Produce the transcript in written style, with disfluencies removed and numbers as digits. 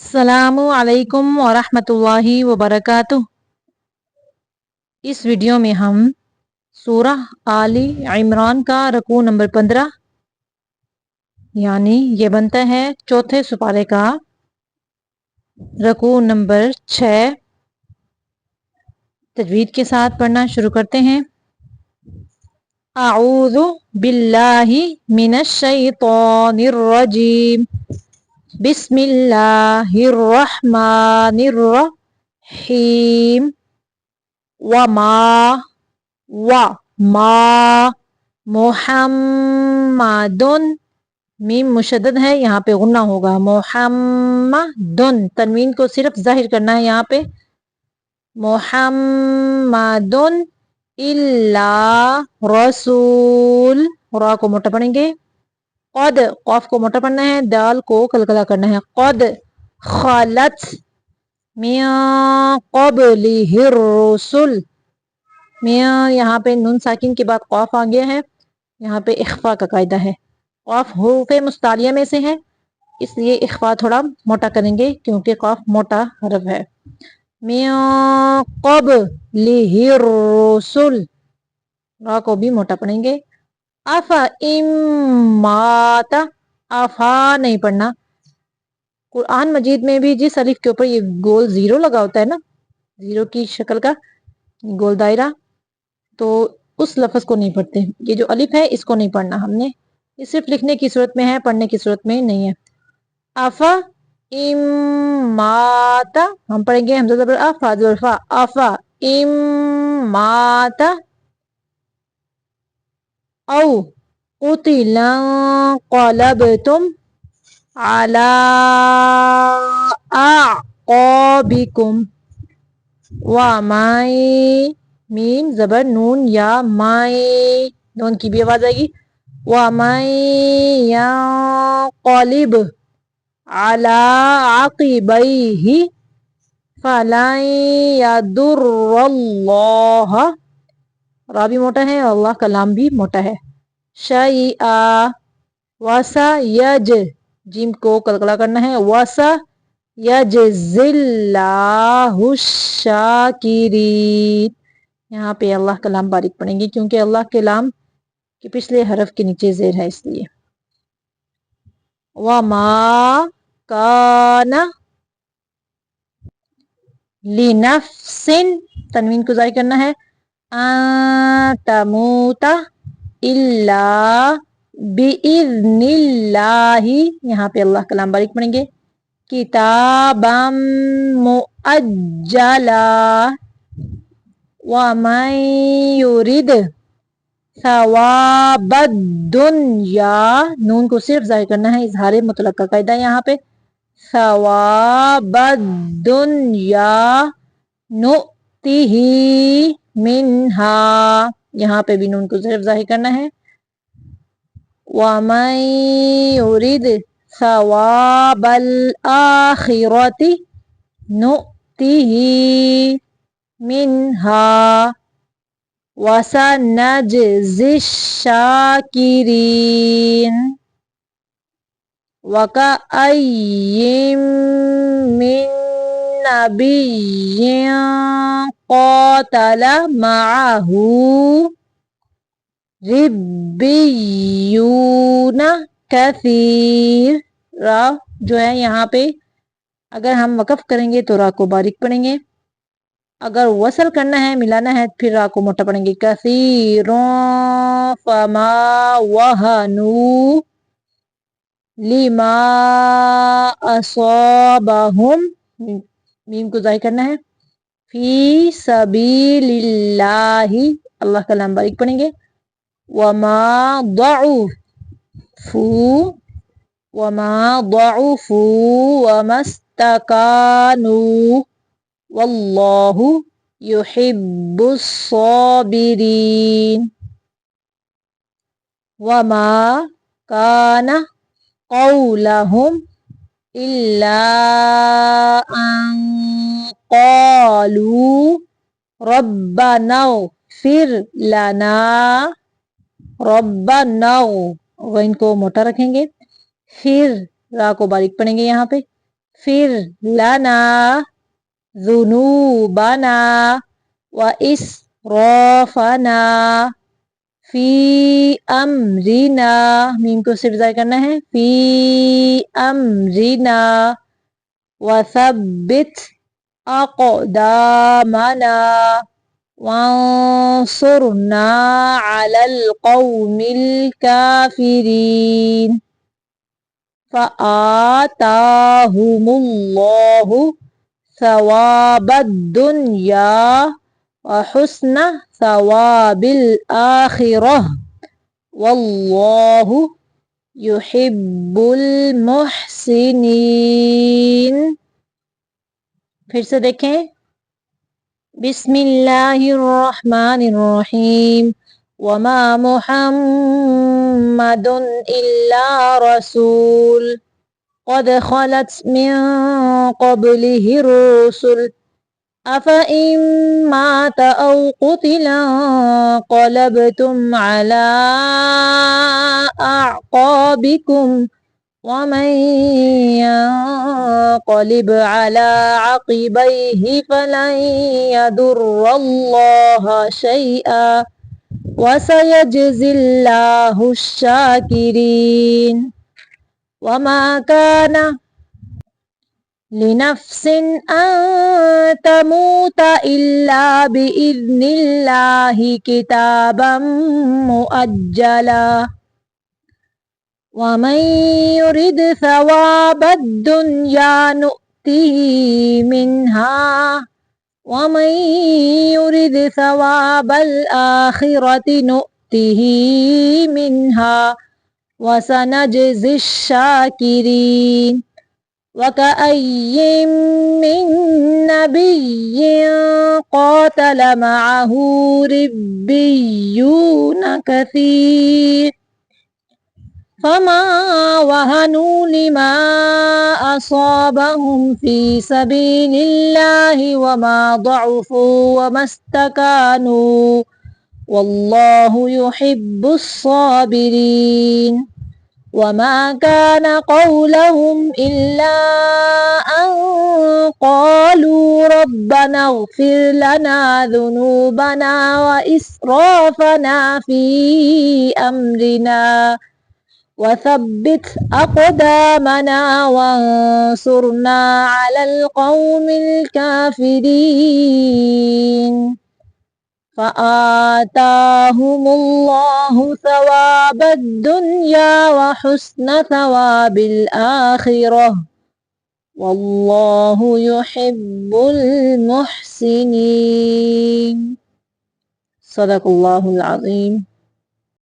अस्सलामु अलैकुम वरहमतुल्लाहि वबरकातुह। इस वीडियो में हम सूरह आली इमरान का रकू नंबर 15 यानी ये बनता है चौथे सुपारे का रकू नंबर 6 तजवीद के साथ पढ़ना शुरू करते हैं। अऊज़ु बिल्लाहि मिनश शैतानिर रजीम। बिस्मिल्लाहिर रहमानिर रहीम। वमा मा मोहम्मदुन, मीम मुशद्दद है, यहाँ पे गुन्ना होगा। मोहम्मदुन, तनवीन को सिर्फ जाहिर करना है यहाँ पे। मोहम्मदुन इल्ला रसूल, रा को मोटा पढ़ेंगे। क़द, क़ाफ को मोटा पढ़ना है, दाल को कलकला करना है। क़द खलत मिन क़ब्लिहिर रुसुल। मियाँ यहाँ पे नून साकिन के बाद क़ाफ आ गया है, यहाँ पे इख्फा का कायदा है। क़ाफ हुरूफ़े मुस्तालिया में से है, इसलिए इख्फा थोड़ा मोटा करेंगे क्योंकि क़ाफ मोटा हरफ है। मियाँ क़ब्लिहिर रुसुल, रा को भी मोटा पढ़ेंगे। अफ़ा इम्माता, अफ़ा नहीं पढ़ना। कुरान मजीद में भी जिस अलिफ के ऊपर ये गोल जीरो लगा होता है ना, जीरो की शक्ल का गोल दायरा, तो उस लफ्ज़ को नहीं पढ़ते। ये जो अलिफ है इसको नहीं पढ़ना हमने, ये सिर्फ लिखने की सूरत में है, पढ़ने की सूरत में नहीं है। अफ़ा इम्माता हम पढ़ेंगे हमज़ा ज़बर अ फा ज़बर फा। अफ़ा इम्माता औ क़ुतिला क़लबतुम अला अक़ाबिकुम। व माई, मीम ज़बर नून या माई, नून की भी आवाज आएगी। व माई या क़ालिब अला अक़िबैहि फलन यदुर्रल्लाह, रा भी मोटा है, अल्लाह का लाम भी मोटा है। शैआ वसा यज, जीम को कलकला करना है। वसा यजज़िल्लाहु शाकिरीन, यहाँ पे अल्लाह का लाम बारीक पढ़ेंगे क्योंकि अल्लाह के लाम के पिछले हरफ के नीचे ज़ेर है, इसलिए। वमा काना लिनफ्सिन, तनवीन को ज़ाहिर करना है। तमूता इल्ला बिइज़्निल्लाही, यहाँ पे अल्लाह का लाम बारीक पढ़ेंगे। किताबम मुअज्जला वमन युरिद सवाबद दुनिया, नून को सिर्फ जाहिर करना है, इजहार मुतलक का कायदा है यहाँ पे। सवाबद दुनिया नुतिही मिन्हा, यहाँ पे भी नून को सिर्फ जाहिर करना है। वमन युरिद सवाबल आखिरति नुतिही मिन्हा वसनजज़िश शाकिरीन। वकअय्यिम मिन नबिय्यिन क़ातल मअहू रिब्बियून कसीर, रा जो है यहाँ पे अगर हम वक़फ़ करेंगे तो रा को बारीक पढ़ेंगे, अगर वसल करना है, मिलाना है, फिर रा को मोटा पढ़ेंगे। कसीरों फमा वहनू लिमा असाबहुम, मीम को ज़ाहिर करना है। फी सबीलिल्लाही, अल्लाह का नाम बारीक पढ़ेंगे। वमा ضعفू वमस्तकानू वल्लाहु युहिब्बुस साबिरीन। वमा काना क़ौलहुम इल्ला अन क़ालू रब्बनाग़फिर लना, रब्बनाग़, इनको मोटा रखेंगे। फिर रा को बारीक पढ़ेंगे यहाँ पे। لنا ذنوبنا وإسرافنا فی امرنا، میم کو صرف ظاہر کرنا ہے، فی امرنا وثبت اقدامنا وانصرنا علی القوم الکافرین فآتاہم اللہ ثواب الدنیا وحسن ثواب الآخرہ واللہ یحب المحسنین۔ پھر سے دیکھیں، بسم اللہ الرحمن الرحیم وما محمد الا رسول قد خلت من قبله الرسل أفإن مات أو قتل انقلبتم على أعقابكم ومن ينقلب على عقبيه فلن يضر الله شيئا وسيجزي الله الشاكرين وما كان لنفس أن تموت إلا بإذن الله كتابا مؤجلا ومن يرد ثواب الدنيا نؤته منها ومن يرد ثواب الآخرة نؤته منها وسنجزي الشاكرين وكأي من نبي قاتل معه ربيون كثير فما وهنوا لما أصابهم في سبيل الله وما ضعفوا وما استكانوا والله يحب الصابرين وما كان قولهم إلا أن قالوا ربنا اغفر لنا ذنوبنا وإسرافنا في أمرنا وثبت أقدامنا وانصرنا على القوم الكافرين فآتاهم الله ثواب الدنيا وحسن ثواب الآخرة والله يحب المحسنين صدق الله العظيم۔